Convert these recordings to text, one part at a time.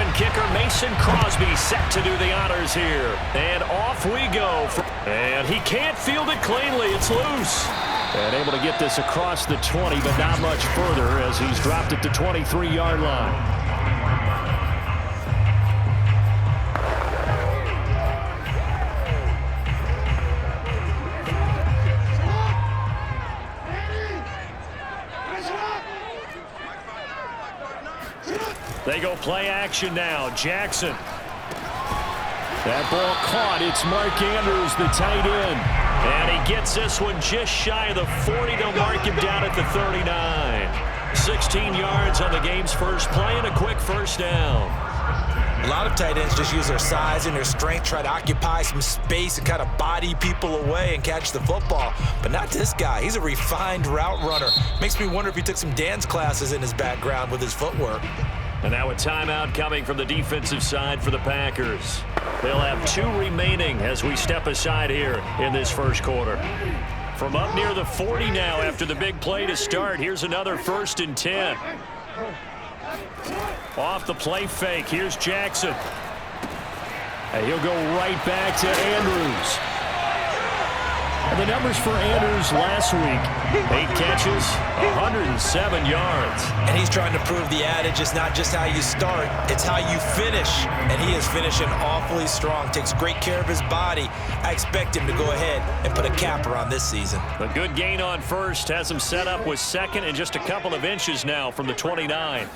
Long kicker Mason Crosby set to do the honors here. And off we go. And he can't field it cleanly. It's loose. And able to get this across the 20, but not much further as he's dropped it to 23-yard line. They go play action now. Jackson. That ball caught. It's Mark Andrews, the tight end. And he gets this one just shy of the 40. They'll mark him down at the 39. 16 yards on the game's first play and a quick first down. A lot of tight ends just use their size and their strength, try to occupy some space and kind of body people away and catch the football. But not this guy. He's a refined route runner. Makes me wonder if he took some dance classes in his background with his footwork. And now a timeout coming from the defensive side for the Packers. They'll have 2 remaining as we step aside here in this first quarter. From up near the 40 now after the big play to start. Here's another 1st and 10. Off the play fake. Here's Jackson. And he'll go right back to Andrews. And the numbers for Andrews last week, 8 catches, 107 yards. And he's trying to prove the adage is not just how you start, it's how you finish. And he is finishing awfully strong, takes great care of his body. I expect him to go ahead and put a capper on this season. A good gain on first, has him set up with second and just a couple of inches now from the 29.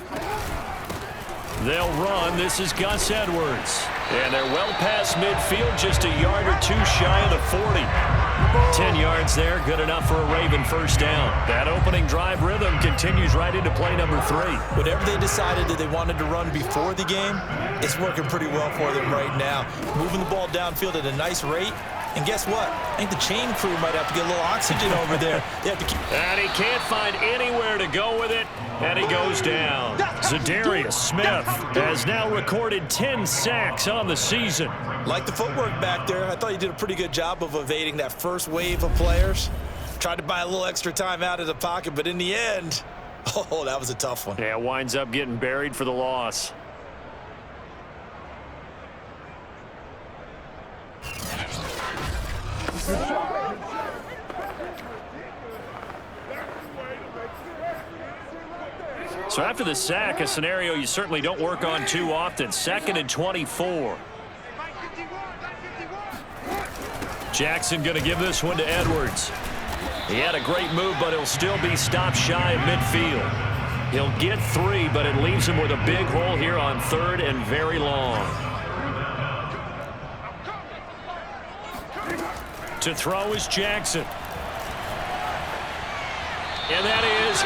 They'll run. This is Gus Edwards. And they're well past midfield, just a yard or 2 shy of the 40. 10 yards there, good enough for a Raven first down. That opening drive rhythm continues right into play number 3. Whatever they decided that they wanted to run before the game, it's working pretty well for them right now. Moving the ball downfield at a nice rate. And guess what? I think the chain crew might have to get a little oxygen over there. They have to keep... And he can't find anywhere to go with it. And he goes down. Za'Darius Smith has now recorded 10 sacks on the season. Like the footwork back there, I thought he did a pretty good job of evading that first wave of players. Tried to buy a little extra time out of the pocket, but in the end, oh, that was a tough one. Yeah, winds up getting buried for the loss. So after the sack, a scenario you certainly don't work on too often. 2nd and 24. Jackson going to give this one to Edwards. He had a great move, but he'll still be stopped shy of midfield. He'll get 3, but it leaves him with a big hole here on 3rd and very long. To throw is Jackson. And that is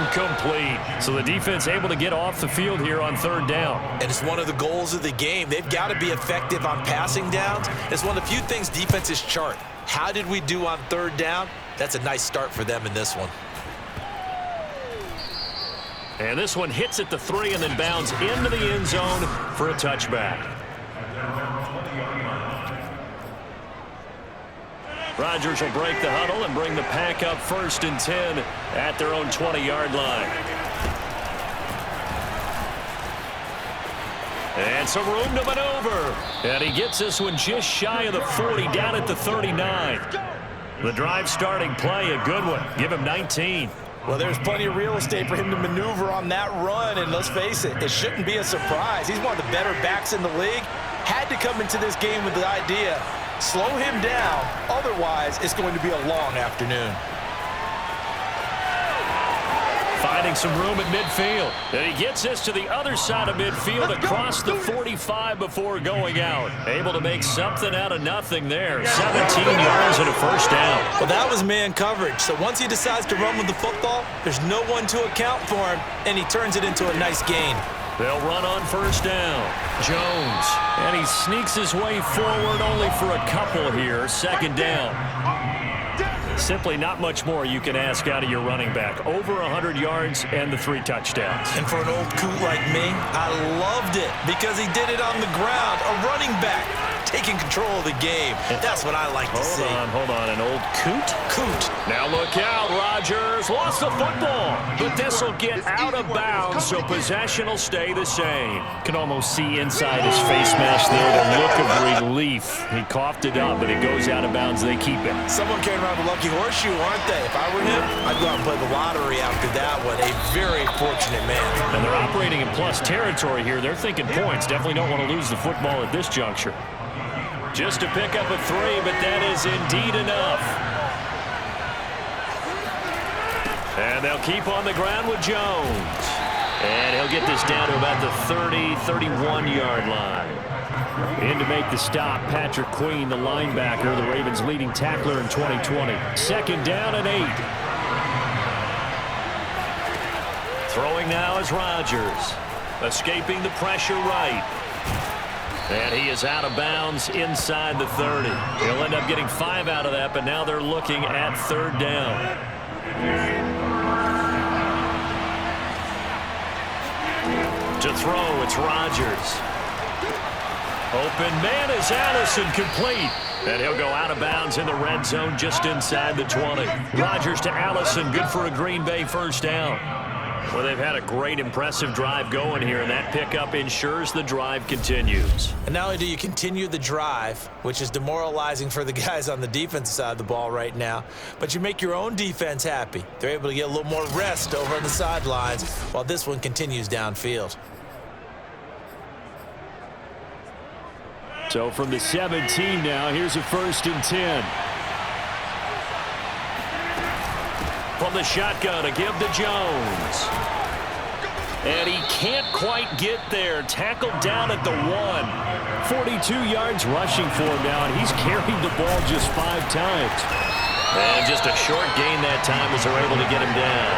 incomplete. So the defense able to get off the field here on 3rd down. And it's one of the goals of the game. They've got to be effective on passing downs. It's one of the few things defenses chart. How did we do on 3rd down? That's a nice start for them in this one. And this one hits at the 3 and then bounds into the end zone for a touchback. Rodgers will break the huddle and bring the Pack up 1st and 10 at their own 20-yard line. And some room to maneuver. And he gets this one just shy of the 40, down at the 39. The drive starting play, a good one. Give him 19. Well, there's plenty of real estate for him to maneuver on that run, and let's face it, it shouldn't be a surprise. He's one of the better backs in the league. Had to come into this game with the idea, slow him down, otherwise it's going to be a long afternoon. Finding some room at midfield. And he gets this to the other side of midfield across the 45 before going out. Able to make something out of nothing there. 17 yards and a first down. Well, that was man coverage. So once he decides to run with the football, there's no one to account for him, and he turns it into a nice gain. They'll run on first down. Jones. And he sneaks his way forward only for a couple here. 2nd down. Simply not much more you can ask out of your running back. Over 100 yards and the 3 touchdowns. And for an old coot like me, I loved it because he did it on the ground. A running back taking control of the game. That's what I like to see. Hold on. An old coot? Coot. Now look out. Rodgers lost the football. But this will get out of bounds, so possession will stay the same. Can almost see inside his face mask there the look of relief. He coughed it up, but it goes out of bounds. They keep it. Someone came around with a lucky horseshoe, aren't they? If I were him, I'd go out and play the lottery after that one. A very fortunate man. And they're operating in plus territory here. They're thinking points. Definitely don't want to lose the football at this juncture. Just to pick up a 3, but that is indeed enough. And they'll keep on the ground with Jones. And he'll get this down to about the 30, 31-yard line. In to make the stop, Patrick Queen, the linebacker, the Ravens' leading tackler in 2020. Second down and 8. Throwing now is Rodgers. Escaping the pressure right. And he is out of bounds inside the 30. He'll end up getting 5 out of that, but now they're looking at third down. To throw, it's Rodgers. Open man is Allison, complete. And he'll go out of bounds in the red zone just inside the 20. Rodgers to Allison, good for a Green Bay first down. Well, they've had a great, impressive drive going here, and that pickup ensures the drive continues. And not only do you continue the drive, which is demoralizing for the guys on the defensive side of the ball right now, but you make your own defense happy. They're able to get a little more rest over on the sidelines while this one continues downfield. So from the 17 now, here's a 1st and 10. From the shotgun to give to Jones. And he can't quite get there. Tackled down at the 1. 42 yards rushing for him now, and he's carried the ball just 5 times. And just a short gain that time as they're able to get him down.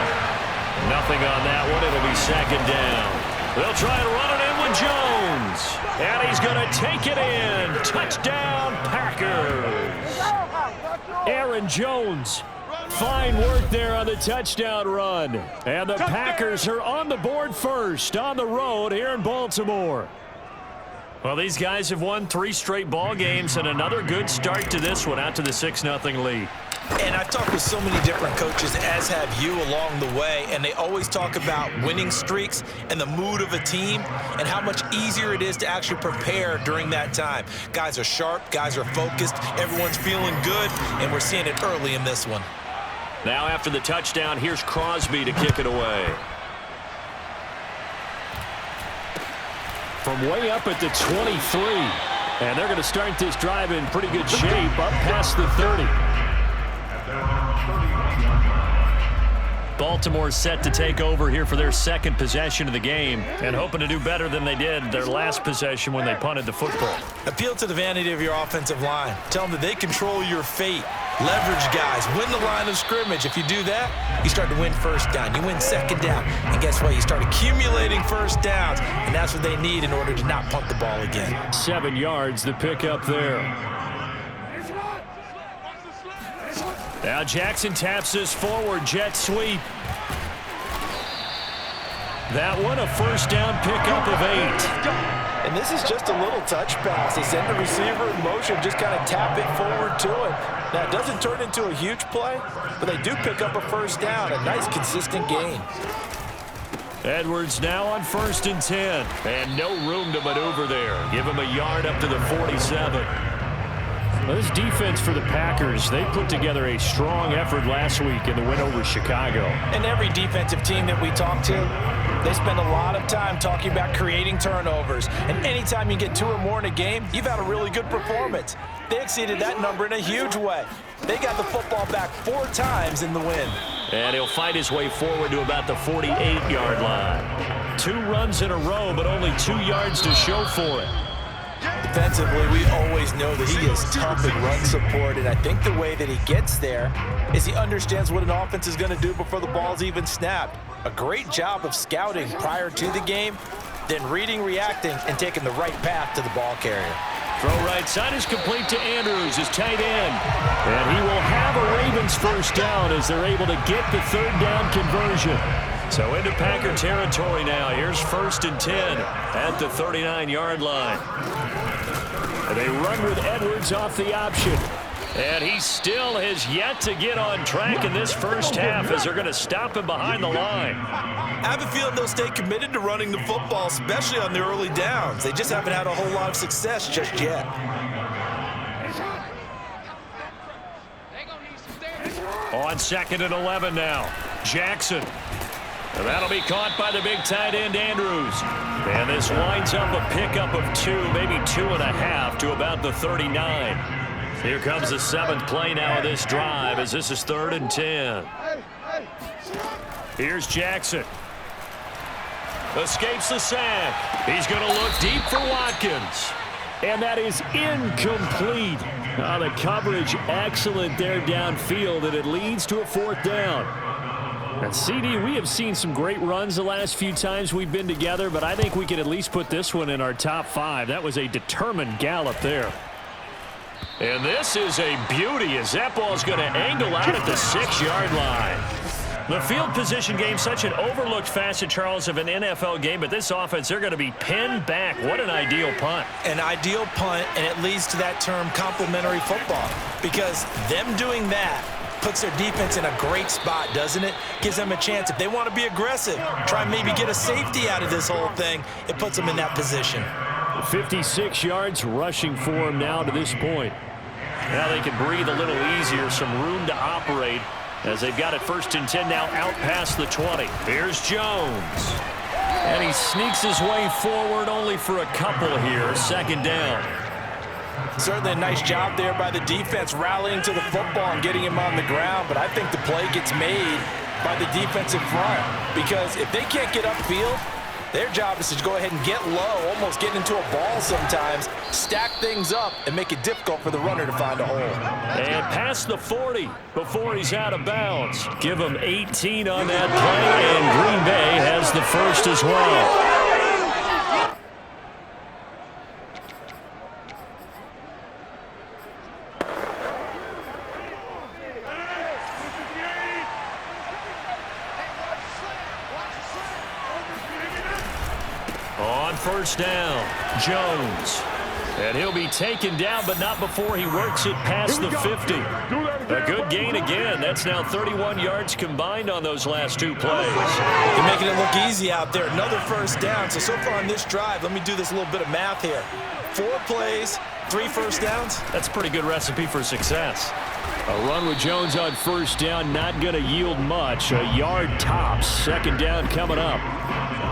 Nothing on that one. It'll be second down. They'll try and run it in with Jones. And he's going to take it in. Touchdown, Packers. Aaron Jones. Fine work there on the touchdown run. And the Packers are on the board first on the road here in Baltimore. Well, these guys have won 3 straight ball games and another good start to this one out to the 6-0 lead. And I've talked with so many different coaches, as have you, along the way, and they always talk about winning streaks and the mood of a team and how much easier it is to actually prepare during that time. Guys are sharp, guys are focused, everyone's feeling good, and we're seeing it early in this one. Now after the touchdown, here's Crosby to kick it away. From way up at the 23. And they're going to start this drive in pretty good shape up past the 30. Baltimore's set to take over here for their second possession of the game and hoping to do better than they did their last possession when they punted the football. Appeal to the vanity of your offensive line. Tell them that they control your fate. Leverage guys. Win the line of scrimmage. If you do that, you start to win first down. You win second down. And guess what? You start accumulating first downs. And that's what they need in order to not punt the ball again. 7 yards, the pickup there. Now Jackson taps this forward, jet sweep. That one, a first down pickup of 8. And this is just a little touch pass. They send the receiver in motion, just kind of tap it forward to him. Now, it doesn't turn into a huge play, but they do pick up a first down, a nice, consistent gain. Edwards now on 1st and 10. And no room to maneuver there. Give him a yard up to the 47. Well, this defense for the Packers, they put together a strong effort last week in the win over Chicago. And every defensive team that we talk to, they spend a lot of time talking about creating turnovers. And anytime you get 2 or more in a game, you've had a really good performance. They exceeded that number in a huge way. They got the football back 4 times in the win. And he'll fight his way forward to about the 48-yard line. 2 runs in a row, but only 2 yards to show for it. Defensively, we always know that he is tough in run support, and I think the way that he gets there is he understands what an offense is going to do before the ball's even snapped. A great job of scouting prior to the game, then reading, reacting, and taking the right path to the ball carrier. Throw right side is complete to Andrews, his tight end. And he will have a Ravens first down as they're able to get the 3rd down conversion. So into Packer territory now. Here's 1st and 10 at the 39-yard line. They run with Edwards off the option. And he still has yet to get on track in this first half as they're going to stop him behind the line. I have a feeling they'll stay committed to running the football, especially on the early downs. They just haven't had a whole lot of success just yet. On 2nd and 11 now. Jackson. And that'll be caught by the big tight end, Andrews. And this winds up a pickup of 2, maybe 2.5 to about the 39. Here comes the 7th play now of this drive as this is 3rd and 10. Here's Jackson. Escapes the sack. He's going to look deep for Watkins. And that is incomplete. The coverage excellent there downfield, and it leads to a 4th down. And CD, we have seen some great runs the last few times we've been together, but I think we could at least put this one in our top 5. That was a determined gallop there. And this is a beauty as that ball's going to angle out at the 6-yard line. The field position game, such an overlooked facet, Charles, of an NFL game, but this offense, they're going to be pinned back. What an ideal punt. An ideal punt, and it leads to that term complementary football, because them doing that puts their defense in a great spot, doesn't it? Gives them a chance. If they want to be aggressive, try and maybe get a safety out of this whole thing, it puts them in that position. 56 yards rushing for him now to this point. Now they can breathe a little easier, some room to operate as they've got it 1st and 10 now out past the 20. Here's Jones. And he sneaks his way forward only for a couple here. 2nd down. Certainly a nice job there by the defense rallying to the football and getting him on the ground, but I think the play gets made by the defensive front because if they can't get upfield, their job is to go ahead and get low, almost get into a ball sometimes, stack things up, and make it difficult for the runner to find a hole. And past the 40 before he's out of bounds. Give him 18 on that play, and Green Bay has the first as well. On 1st down, Jones. And he'll be taken down, but not before he works it past the 50. A good gain again. That's now 31 yards combined on those last 2 plays. They're making it look easy out there. Another 1st down. So far on this drive, let me do this little bit of math here. 4 plays, 3 1st downs. That's a pretty good recipe for success. A run with Jones on 1st down, not going to yield much. A yard tops. 2nd down coming up.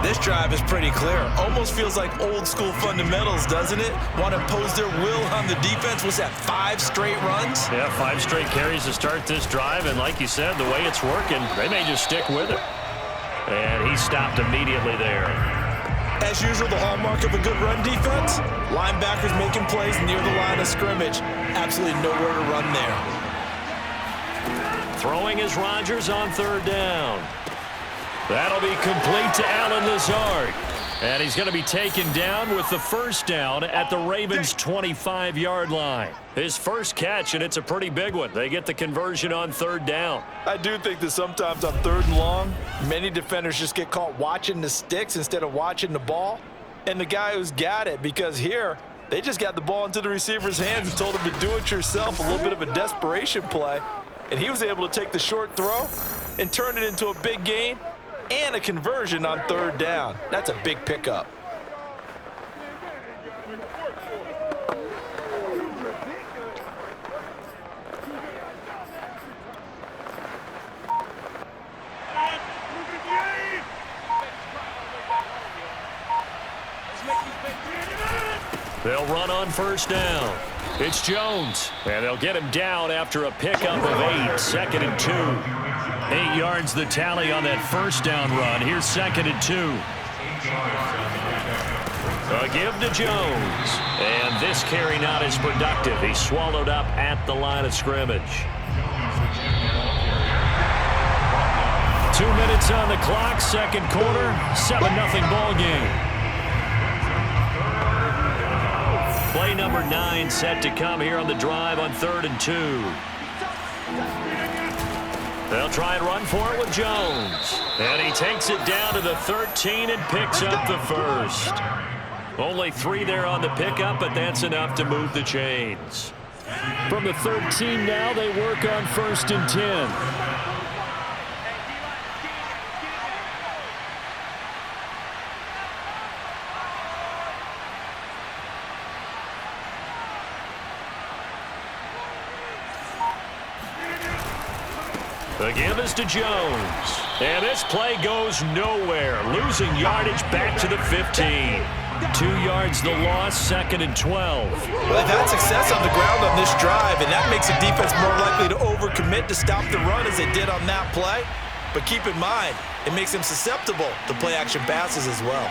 This drive is pretty clear. Almost feels like old school fundamentals, doesn't it? Want to impose their will on the defense. Was that 5 straight runs? Yeah, 5 straight carries to start this drive. And like you said, the way it's working, they may just stick with it. And he stopped immediately there. As usual, the hallmark of a good run defense, linebackers making plays near the line of scrimmage. Absolutely nowhere to run there. Throwing is Rodgers on 3rd down. That'll be complete to Allen Lazard. And he's going to be taken down with the 1st down at the Ravens' 25-yard line. His first catch, and it's a pretty big one. They get the conversion on 3rd down. I do think that sometimes on 3rd and long, many defenders just get caught watching the sticks instead of watching the ball. And the guy who's got it, because here, they just got the ball into the receiver's hands and told him to do it yourself, a little bit of a desperation play. And he was able to take the short throw and turn it into a big gain and a conversion on 3rd down. That's a big pickup. They'll run on 1st down. It's Jones, and they'll get him down after a pickup of 8, 2nd and 2. 8 yards the tally on that 1st down run. Here's 2nd and 2. A give to Jones. And this carry not as productive. He's swallowed up at the line of scrimmage. 2 minutes on the clock, 2nd quarter, 7-0 ball game. Play number 9 set to come here on the drive on 3rd and 2. They'll try and run for it with Jones. And he takes it down to the 13 and picks up the first. Only 3 there on the pickup, but that's enough to move the chains. From the 13 now, they work on 1st and 10. The give is to Jones. And this play goes nowhere. Losing yardage back to the 15. 2 yards the loss, 2nd and 12. Well, they've had success on the ground on this drive, and that makes the defense more likely to overcommit to stop the run as they did on that play. But keep in mind, it makes them susceptible to play-action passes as well.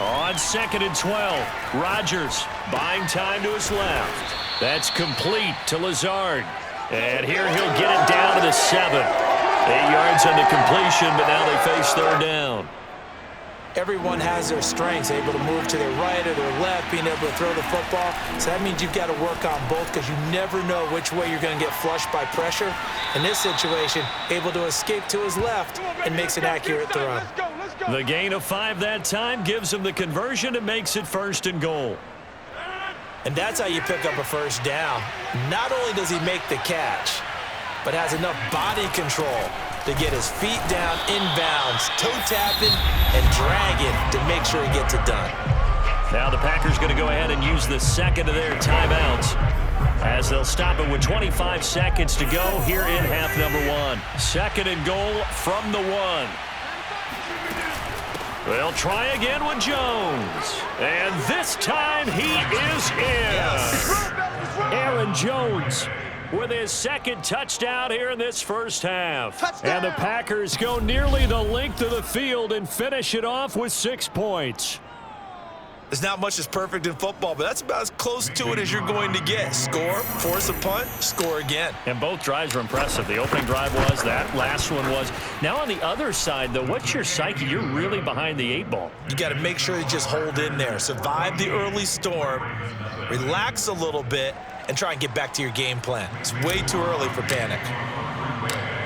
On 2nd and 12, Rodgers buying time to his left. That's complete to Lazard. And here he'll get it down to the 7. 8 yards on the completion, but now they face 3rd down. Everyone has their strengths, able to move to their right or their left, being able to throw the football. So that means you've got to work on both because you never know which way you're going to get flushed by pressure. In this situation, able to escape to his left and makes an accurate throw. The gain of 5 that time gives him the conversion and makes it 1st and goal. And that's how you pick up a 1st down. Not only does he make the catch, but has enough body control to get his feet down inbounds, toe tapping, and dragging to make sure he gets it done. Now the Packers going to go ahead and use the 2nd of their timeouts as they'll stop it with 25 seconds to go here in half number 1. 2nd and goal from the 1. They'll try again with Jones. And this time he is in. Yes. Aaron Jones with his 2nd touchdown here in this first half. Touchdown. And the Packers go nearly the length of the field and finish it off with 6 points. There's not much that's perfect in football, but that's about as close to it as you're going to get. Score, force a punt, score again. And both drives were impressive. The opening drive was, that last one was. Now on the other side, though, what's your psyche? You're really behind the 8 ball. You got to make sure you just hold in there. Survive the early storm, relax a little bit, and try and get back to your game plan. It's way too early for panic.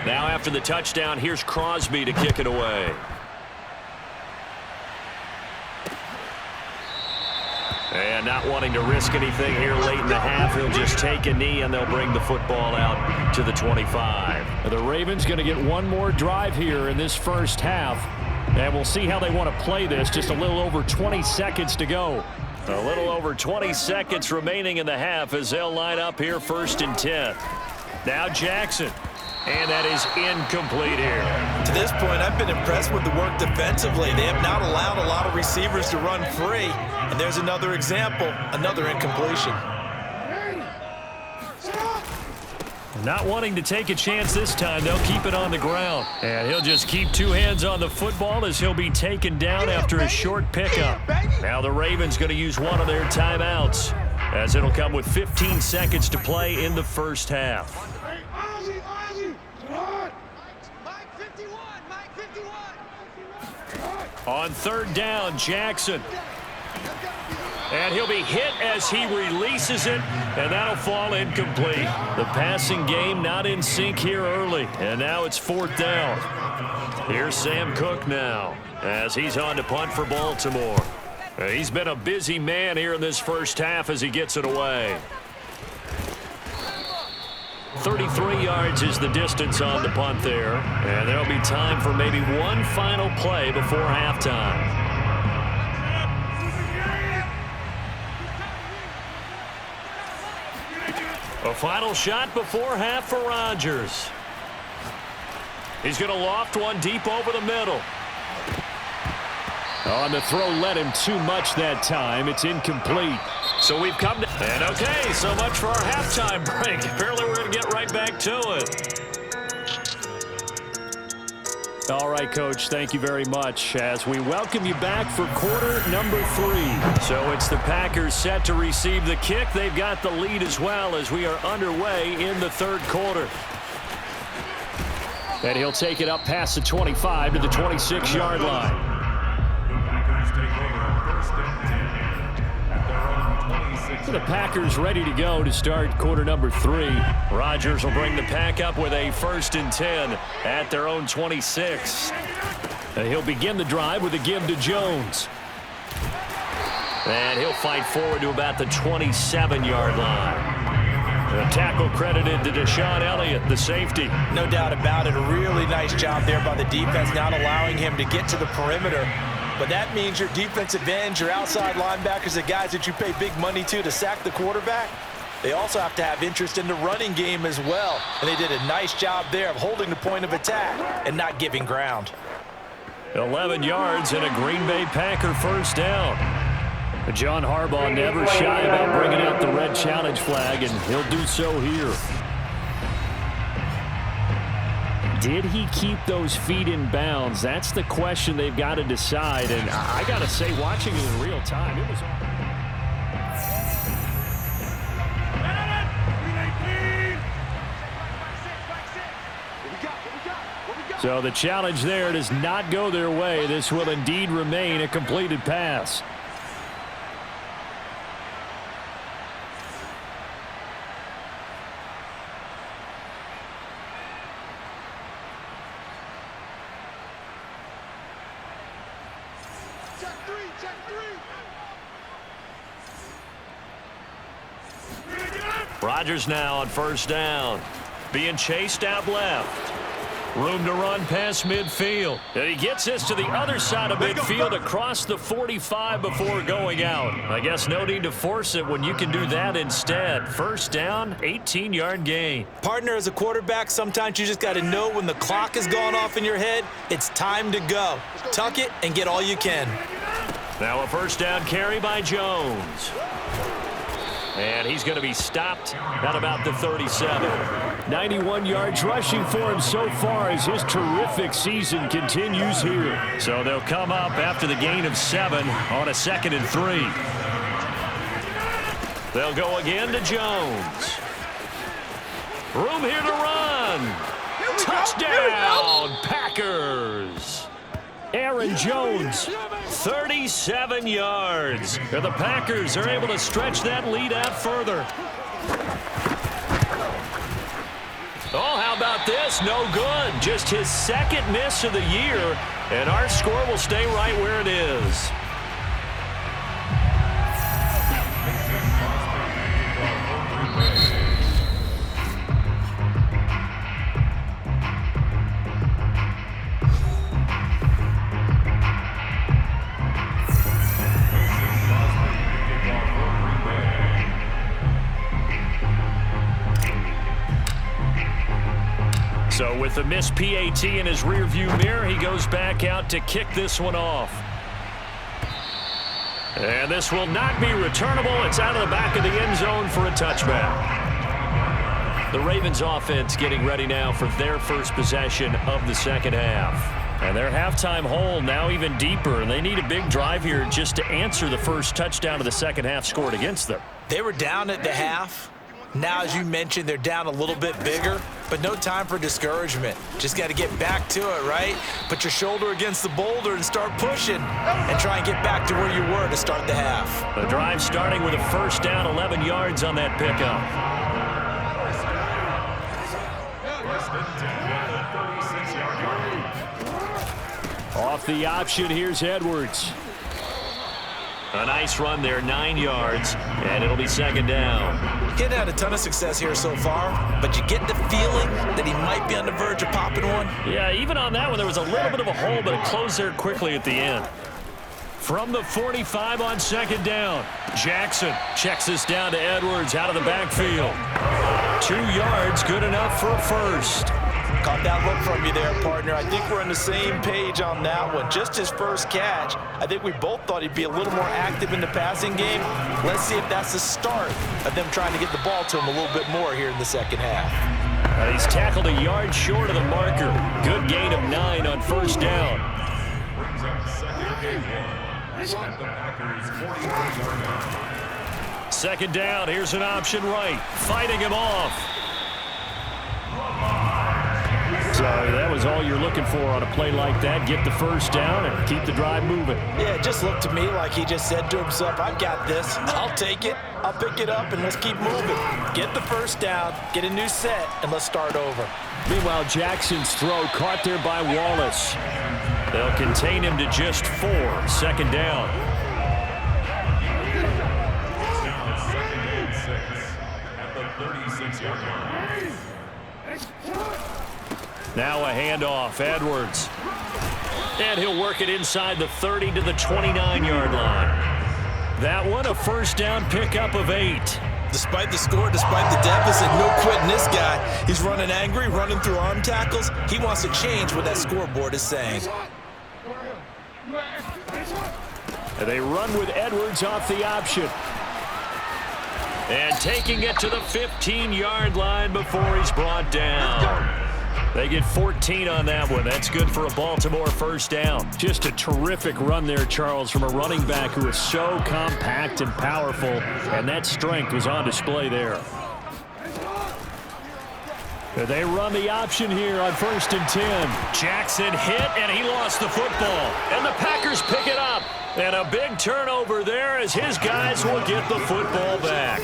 Now after the touchdown, here's Crosby to kick it away. And not wanting to risk anything here late in the half, he'll just take a knee and they'll bring the football out to the 25. The Ravens going to get one more drive here in this first half. And we'll see how they want to play this. Just a little over 20 seconds to go. A little over 20 seconds remaining in the half as they'll line up here 1st and 10. Now Jackson. And that is incomplete here. To this point, I've been impressed with the work defensively. They have not allowed a lot of receivers to run free. And there's another example, another incompletion. Not wanting to take a chance this time, they'll keep it on the ground. And he'll just keep 2 hands on the football as he'll be taken down after a short pickup. Now the Ravens going to use one of their timeouts as it'll come with 15 seconds to play in the first half. On 3rd down, Jackson. And he'll be hit as he releases it, and that'll fall incomplete. The passing game not in sync here early, and now it's 4th down. Here's Sam Cook now as he's on to punt for Baltimore. He's been a busy man here in this first half as he gets it away. 33 yards is the distance on the punt there. And there'll be time for maybe one final play before halftime. A final shot before half for Rodgers. He's going to loft one deep over the middle. On the throw led him too much that time. It's incomplete. So we've come to... And okay, so much for our halftime break. Apparently we're going to get right back to it. All right, Coach, thank you very much as we welcome you back for quarter number 3. So it's the Packers set to receive the kick. They've got the lead as well as we are underway in the 3rd quarter. And he'll take it up past the 25 to the 26-yard line. So the Packers ready to go to start quarter number 3. Rodgers will bring the pack up with a 1st and 10 at their own 26. And he'll begin the drive with a give to Jones. And he'll fight forward to about the 27-yard line. The tackle credited to Deshaun Elliott, the safety. No doubt about it. A really nice job there by the defense, not allowing him to get to the perimeter. But that means your defensive ends, your outside linebackers, the guys that you pay big money to sack the quarterback, they also have to have interest in the running game as well. And they did a nice job there of holding the point of attack and not giving ground. 11 yards and a Green Bay Packer first down. John Harbaugh never shy about bringing out the red challenge flag, and he'll do so here. Did he keep those feet in bounds? That's the question they've got to decide. And I got to say, watching it in real time, it was... So the challenge there does not go their way. This will indeed remain a completed pass. Rodgers now on first down. Being chased out left. Room to run past midfield. And he gets this to the other side of midfield across the 45 before going out. I guess no need to force it when you can do that instead. First down, 18-yard gain. Partner, as a quarterback, sometimes you just got to know when the clock has gone off in your head, it's time to go. Tuck it and get all you can. Now a first down carry by Jones. And he's going to be stopped at about the 37. 91 yards rushing for him so far as his terrific season continues here. So they'll come up after the gain of 7 on a 2nd and 3. They'll go again to Jones. Room here to run. Touchdown, Packers. Aaron Jones, 37 yards. And the Packers are able to stretch that lead out further. Oh, how about this? No good. Just his 2nd miss of the year, and our score will stay right where it is. So with the missed PAT in his rearview mirror, he goes back out to kick this one off. And this will not be returnable. It's out of the back of the end zone for a touchback. The Ravens offense getting ready now for their first possession of the second half. And their halftime hole now even deeper. And they need a big drive here just to answer the first touchdown of the second half scored against them. They were down at the half. Now, as you mentioned, they're down a little bit bigger, but no time for discouragement. Just got to get back to it, right? Put your shoulder against the boulder and start pushing and try and get back to where you were to start the half. The drive starting with a first down, 11 yards on that pickup. Off the option, here's Edwards. A nice run there, 9 yards, and it'll be second down. Getting had a ton of success here so far, but you get the feeling that he might be on the verge of popping one. Yeah, even on that one, there was a little bit of a hole, but it closed there quickly at the end. From the 45 on second down, Jackson checks this down to Edwards out of the backfield. 2 yards, good enough for a first. Caught that look from you there, partner. I think we're on the same page on that one. Just his first catch. I think we both thought he'd be a little more active in the passing game. Let's see if that's the start of them trying to get the ball to him a little bit more here in the second half. He's tackled a yard short of the marker. Good gain of 9 on first down. Second down, here's an option right. Fighting him off. So that was all you're looking for on a play like that. Get the first down and keep the drive moving. Yeah, it just looked to me like he just said to himself, I've got this. I'll take it. I'll pick it up, and let's keep moving. Get the first down, get a new set, and let's start over. Meanwhile, Jackson's throw caught there by Wallace. They'll contain him to just 4. Second down. Now a handoff, Edwards. And he'll work it inside the 30 to the 29-yard line. That one, a first down pickup of 8. Despite the score, despite the deficit, no quitting this guy. He's running angry, running through arm tackles. He wants to change what that scoreboard is saying. And they run with Edwards off the option. And taking it to the 15-yard line before he's brought down. They get 14 on that one. That's good for a Baltimore first down. Just a terrific run there, Charles, from a running back who is so compact and powerful, and that strength was on display there. They run the option here on 1st and 10. Jackson hit, and he lost the football. And the Packers pick it up. And a big turnover there as his guys will get the football back.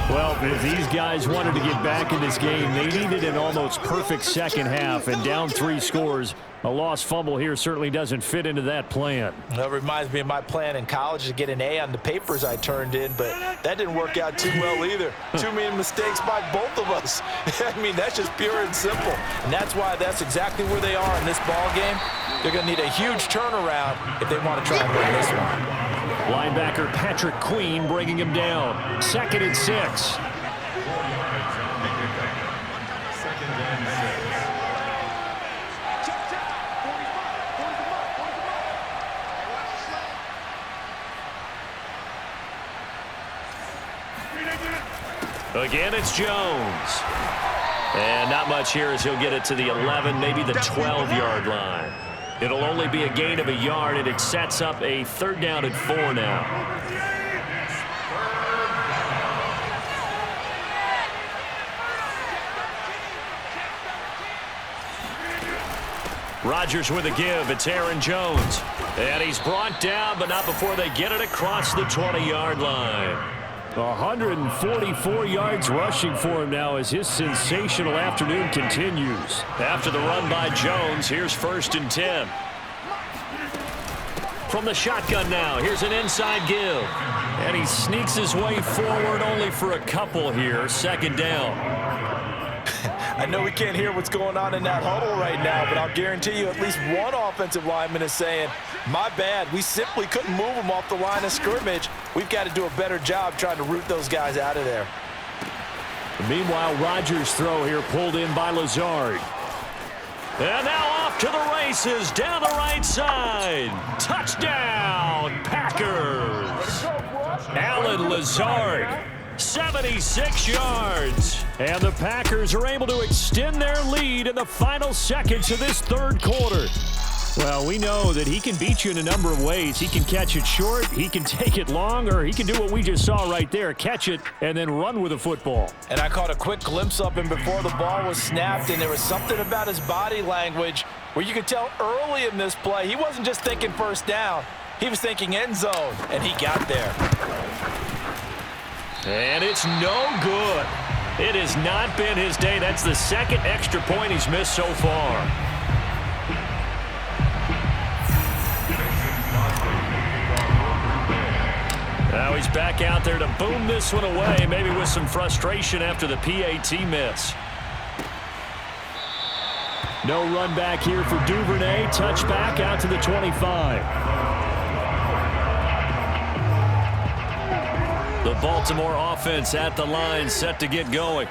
Well, if these guys wanted to get back in this game, they needed an almost perfect second half. And down 3 scores, a lost fumble here certainly doesn't fit into that plan. That reminds me of my plan in college to get an A on the papers I turned in, but that didn't work out too well either. Too many mistakes by both of us. I mean, that's just pure and simple. And that's why that's exactly where they are in this ball game. They're going to need a huge turnaround if they want to try and win this one. Linebacker Patrick Queen bringing him down. 2nd and 6. Again, it's Jones. And not much here as he'll get it to the 11, maybe the 12-yard line. It'll only be a gain of a yard, and it sets up a 3rd down and 4 now. Rodgers with a give. It's Aaron Jones. And he's brought down, but not before they get it across the 20-yard line. 144 yards rushing for him now as his sensational afternoon continues. After the run by Jones, here's 1st and 10. From the shotgun now, here's an inside give. And he sneaks his way forward only for a couple here. 2nd down. I know we can't hear what's going on in that huddle right now, but I'll guarantee you at least one offensive lineman is saying, my bad, we simply couldn't move them off the line of scrimmage. We've got to do a better job trying to root those guys out of there. Meanwhile, Rodgers' throw here pulled in by Lazard. And now off to the races down the right side. Touchdown, Packers. Allen Lazard. 76 yards. And the Packers are able to extend their lead in the final seconds of this 3rd quarter. Well, we know that he can beat you in a number of ways. He can catch it short, he can take it long, or he can do what we just saw right there, catch it and then run with the football. And I caught a quick glimpse of him before the ball was snapped, and there was something about his body language where you could tell early in this play he wasn't just thinking 1st down. He was thinking end zone, and he got there. And it's no good. It has not been his day. That's the 2nd extra point he's missed so far. Now he's back out there to boom this one away, maybe with some frustration after the PAT miss. No run back here for Duvernay. Touchback out to the 25. The Baltimore offense at the line, set to get going.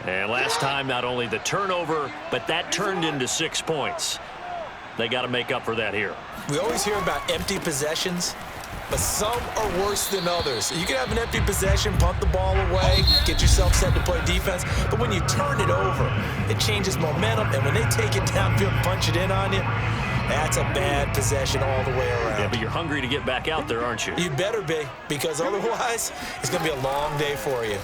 And last time, not only the turnover, but that turned into 6 points. They got to make up for that here. We always hear about empty possessions, but some are worse than others. You can have an empty possession, punt the ball away, get yourself set to play defense, but when you turn it over, it changes momentum, and when they take it downfield and punch it in on you, that's a bad possession all the way around. Yeah, but you're hungry to get back out there, aren't you? You better be, because otherwise, it's going to be a long day for you.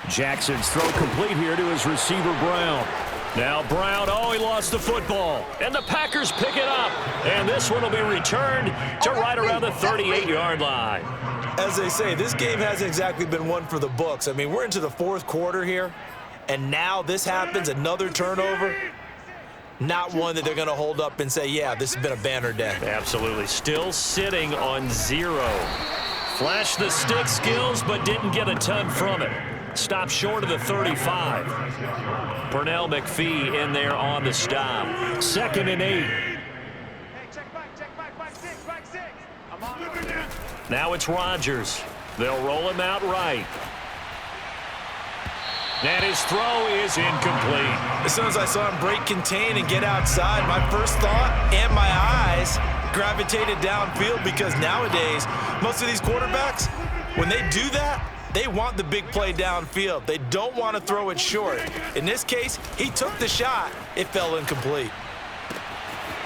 Jackson's throw complete here to his receiver, Brown. Now Brown, he lost the football. And the Packers pick it up. And this one will be returned to right around the 38-yard line. As they say, this game hasn't exactly been one for the books. I mean, we're into the 4th quarter here, and now this happens, another turnover. Not one that they're going to hold up and say, yeah, this has been a banner day. Absolutely. Still sitting on 0. Flashed the stick skills, but didn't get a ton from it. Stopped short of the 35. Pernell McPhee in there on the stop. 2nd and 8. Now it's Rodgers. They'll roll him out right. And his throw is incomplete. As soon as I saw him break contain and get outside, my first thought and my eyes gravitated downfield, because nowadays, most of these quarterbacks, when they do that, they want the big play downfield. They don't want to throw it short. In this case, he took the shot. It fell incomplete.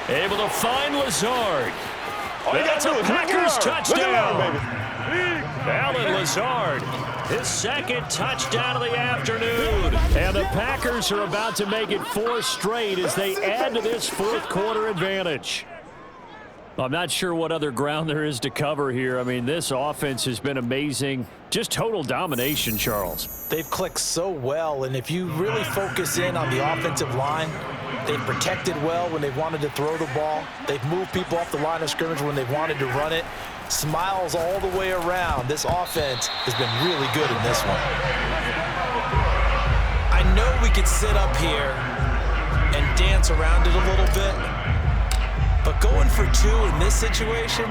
Able to find Lazard. That's a Packers touchdown. Allen Lazard, his 2nd touchdown of the afternoon. And the Packers are about to make it 4 straight as they add to this 4th quarter advantage. I'm not sure what other ground there is to cover here. I mean, this offense has been amazing. Just total domination, Charles. They've clicked so well, and if you really focus in on the offensive line, they've protected well when they've wanted to throw the ball. They've moved people off the line of scrimmage when they've wanted to run it. Smiles all the way around. This offense has been really good in this one. I know we could sit up here and dance around it a little bit, but going for 2 in this situation,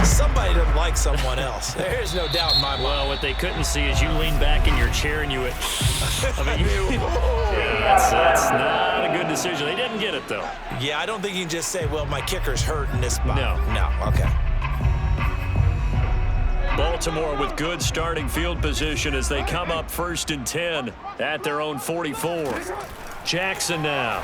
somebody doesn't like someone else. There's no doubt in my mind. Well, what they couldn't see is you lean back in your chair and you would... I mean, that's not a good decision. They didn't get it, though. Yeah, I don't think you can just say, well, my kicker's hurt in this spot. No, okay. Baltimore with good starting field position as they come up 1st and 10 at their own 44. Jackson now.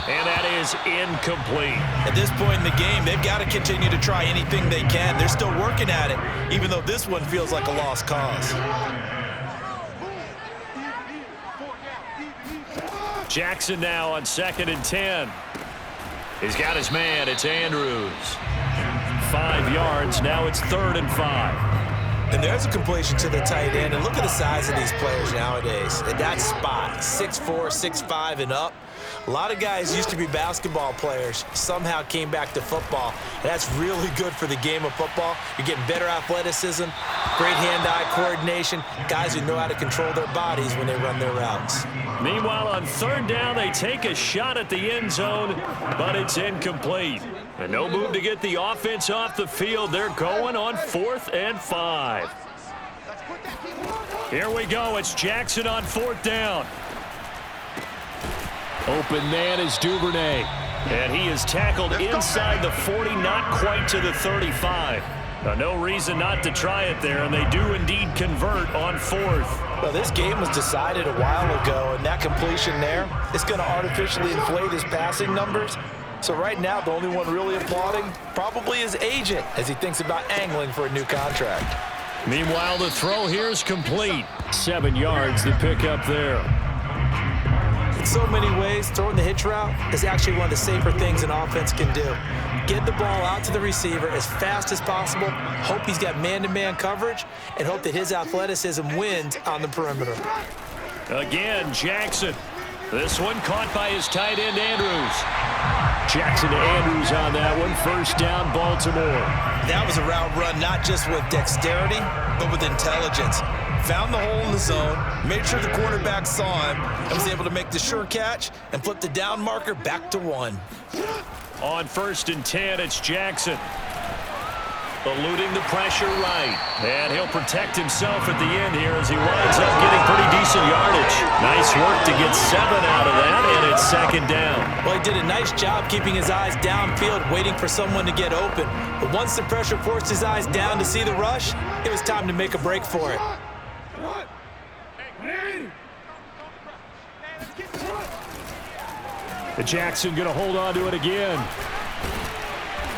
And that is incomplete. At this point in the game, they've got to continue to try anything they can. They're still working at it, even though this one feels like a lost cause. Jackson now on 2nd and 10. He's got his man. It's Andrews. 5 yards. Now it's 3rd and 5. And there's a completion to the tight end. And look at the size of these players nowadays. At that spot, 6'4", 6'5", and up. A lot of guys used to be basketball players, somehow came back to football. And that's really good for the game of football. You're getting better athleticism, great hand-eye coordination, guys who know how to control their bodies when they run their routes. Meanwhile, on 3rd down, they take a shot at the end zone, but it's incomplete. And no move to get the offense off the field. They're going on 4th and 5. Here we go. It's Jackson on 4th down. Open man is Duvernay. And he is tackled inside the 40, not quite to the 35. No reason not to try it there, and they do indeed convert on 4th. Well, this game was decided a while ago, and that completion there is going to artificially inflate his passing numbers. So right now, the only one really applauding probably his agent as he thinks about angling for a new contract. Meanwhile, the throw here is complete. 7 yards, the pickup there. In so many ways, throwing the hitch route is actually one of the safer things an offense can do. Get the ball out to the receiver as fast as possible, hope he's got man-to-man coverage, and hope that his athleticism wins on the perimeter. Again, Jackson. This one caught by his tight end, Andrews. Jackson to Andrews on that one. 1st down, Baltimore. That was a route run not just with dexterity, but with intelligence. Found the hole in the zone, made sure the quarterback saw him, and was able to make the sure catch and flip the down marker back to 1. On 1st and 10, it's Jackson. Eluding the pressure right. And he'll protect himself at the end here as he winds up getting pretty decent yardage. Nice work to get 7 out of that, and it's 2nd down. Well, he did a nice job keeping his eyes downfield, waiting for someone to get open. But once the pressure forced his eyes down to see the rush, it was time to make a break for it. Jackson going to hold on to it again.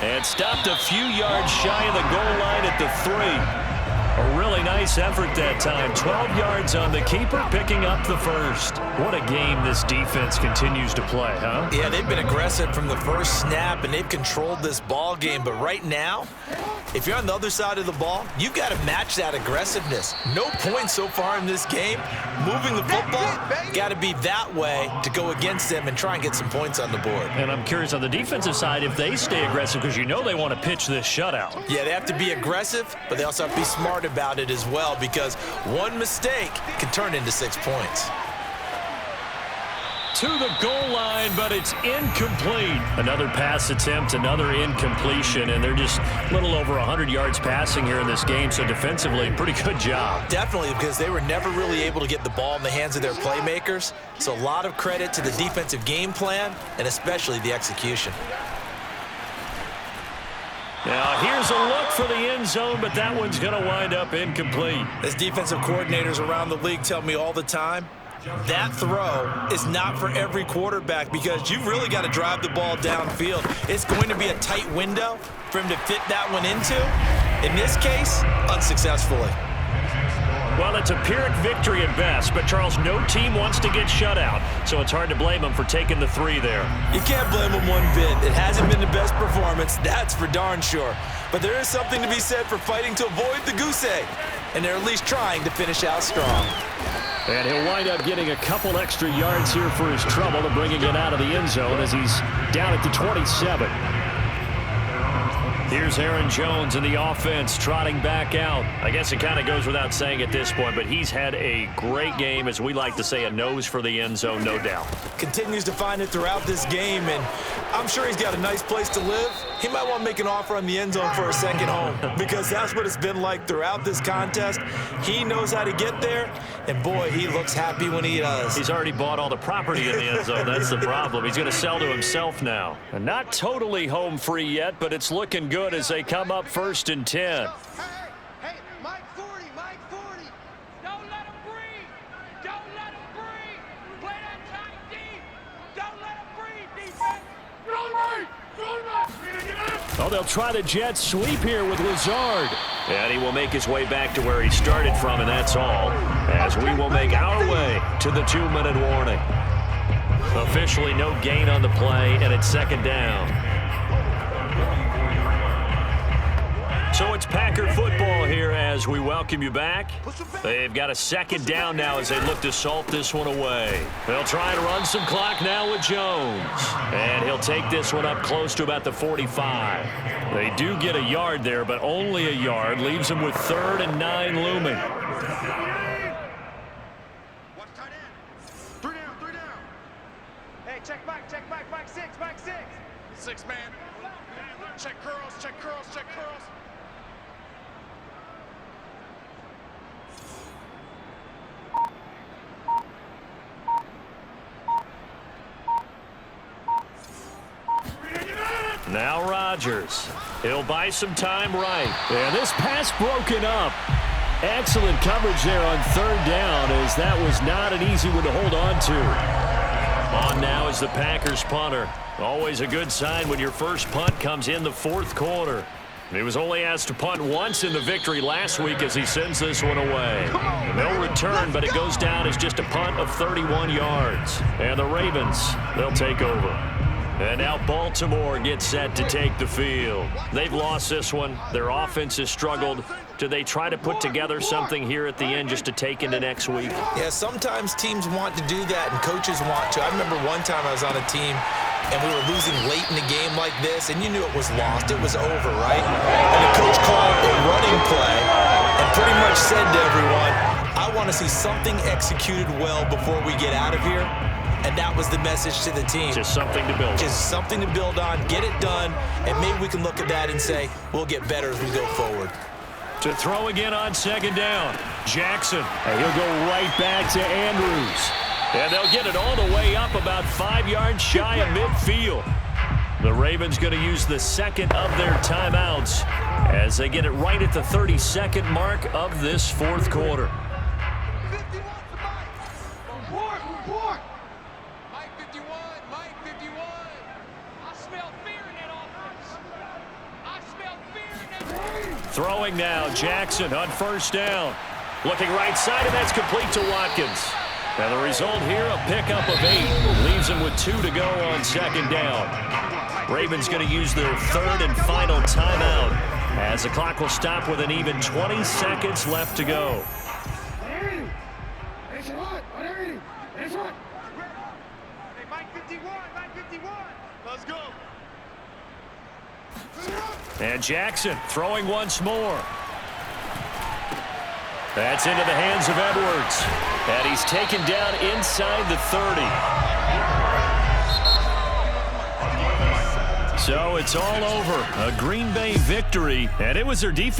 And stopped a few yards shy of the goal line at the 3. A really nice effort that time. 12 yards on the keeper, picking up the 1st. What a game this defense continues to play, huh? Yeah, they've been aggressive from the first snap, and they've controlled this ball game. But right now, If you're on the other side of the ball, you got to match that aggressiveness. No points so far in this game. Moving the football, got to be that way to go against them and try and get some points on the board. And I'm curious on the defensive side if they stay aggressive, because you know they want to pitch this shutout. Yeah, they have to be aggressive, but they also have to be smart about it as well, because one mistake can turn into 6 points. To the goal line, but it's incomplete. Another pass attempt, another incompletion, and they're just a little over 100 yards passing here in this game, so defensively, pretty good job. Definitely, because they were never really able to get the ball in the hands of their playmakers, so a lot of credit to the defensive game plan and especially the execution. Now, here's a look for the end zone, but that one's going to wind up incomplete. As defensive coordinators around the league tell me all the time, that throw is not for every quarterback, because you've really got to drive the ball downfield. It's going to be a tight window for him to fit that one into. In this case, unsuccessfully. Well, it's a Pyrrhic victory at best, but Charles, no team wants to get shut out, so it's hard to blame them for taking the 3 there. You can't blame them one bit. It hasn't been the best performance, that's for darn sure. But there is something to be said for fighting to avoid the goose egg, and they're at least trying to finish out strong. And he'll wind up getting a couple extra yards here for his trouble and bringing it out of the end zone as he's down at the 27. Here's Aaron Jones in the offense trotting back out. I guess it kind of goes without saying at this point, but he's had a great game, as we like to say, a nose for the end zone, no doubt. Continues to find it throughout this game, and I'm sure he's got a nice place to live. He might want to make an offer on the end zone for a second home, because that's what it's been like throughout this contest. He knows how to get there, and boy, he looks happy when he does. He's already bought all the property in the end zone. That's the problem. He's going to sell to himself now. And not totally home free yet, but it's looking good as they come up 1st and 10. Hey, Mike 40, Mike 40. Don't let him breathe. Don't let him breathe. Play that tight deep. Don't let him breathe, defense. Oh, they'll try the jet sweep here with Lazard. And he will make his way back to where he started from, and that's all, as we will make our way to the 2-minute warning. Officially no gain on the play, and it's 2nd down. So it's Packer football here as we welcome you back. They've got a 2nd down now as they look to salt this one away. They'll try and run some clock now with Jones. And he'll take this one up close to about the 45. They do get a yard there, but only a yard. Leaves them with 3rd and 9 looming. Watch tight end. 3 down, 3 down. Hey, check Mike 6, Mike 6. 6 man. Check curls, check curls, check curls. Now Rodgers. He'll buy some time right. And this pass broken up. Excellent coverage there on 3rd down, as that was not an easy one to hold on to. On now is the Packers punter. Always a good sign when your first punt comes in the 4th quarter. He was only asked to punt once in the victory last week as he sends this one away. No return, but it goes down as just a punt of 31 yards. And the Ravens, they'll take over. And now Baltimore gets set to take the field. They've lost this one. Their offense has struggled. Do they try to put together something here at the end just to take into next week? Yeah, sometimes teams want to do that and coaches want to. I remember one time I was on a team and we were losing late in the game like this, and you knew it was lost. It was over, right? And the coach called a running play and pretty much said to everyone, I want to see something executed well before we get out of here. And that was the message to the team. Just something to build on. Just something to build on, get it done, and maybe we can look at that and say, we'll get better as we go forward. To throw again on 2nd down. Jackson. And he'll go right back to Andrews. And they'll get it all the way up about 5 yards shy of midfield. The Ravens going to use the 2nd of their timeouts as they get it right at the 32nd mark of this 4th quarter. 51 to Mike. Report. Mike 51, Mike 51. I smell fear in that offense. I smell fear in that offense. Throwing now, Jackson on 1st down. Looking right side, and that's complete to Watkins. And the result here, a pickup of 8. Leaves them with 2 to go on 2nd down. Ravens going to use their 3rd and final timeout As the clock will stop with an even 20 seconds left to go. Hey, Mike 51, Mike 51. Let's go. And Jackson throwing once more. That's into the hands of Edwards. And he's taken down inside the 30. So it's all over. A Green Bay victory, and it was their defense.